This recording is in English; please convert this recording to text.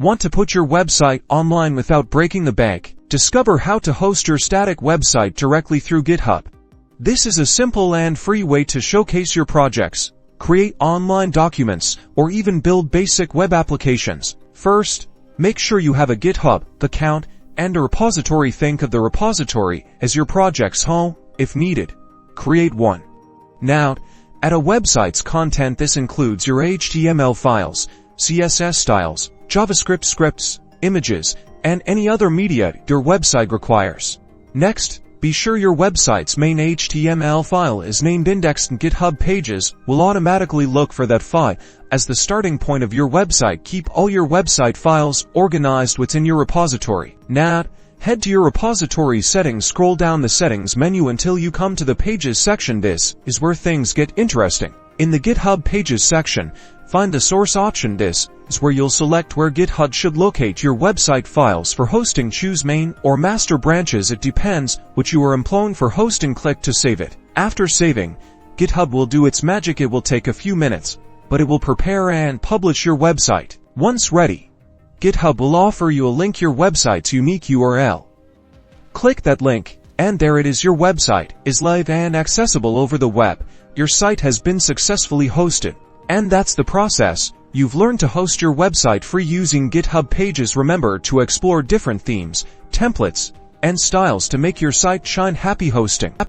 Want to put your website online without breaking the bank? Discover how to host your static website directly through GitHub. This is a simple and free way to showcase your projects, create online documents, or even build basic web applications. First, make sure you have a GitHub account and a repository. Think of the repository as your project's home. If needed, create one. Now, add a website's content. This includes your HTML files, CSS styles, JavaScript scripts, images, and any other media your website requires. Next, be sure your website's main HTML file is named Index, and GitHub pages will automatically look for that file as the starting point of your website. Keep all your website files organized within your repository. Now, head to your repository settings. Scroll down the settings menu until you come to the pages section. This is where things get interesting. In the GitHub pages section, find the source option. This is where you'll select where GitHub should locate your website files for hosting. Choose main or master branches. It depends which you are employing for hosting. Click to save it. After saving, GitHub will do its magic. It will take a few minutes, but it will prepare and publish your website. Once ready, GitHub will offer you a link, your website's unique URL. Click that link, and there it is. Your website is live and accessible over the web. Your site has been successfully hosted. And that's the process. You've learned to host your website free using GitHub pages. Remember to explore different themes, templates, and styles to make your site shine. Happy hosting!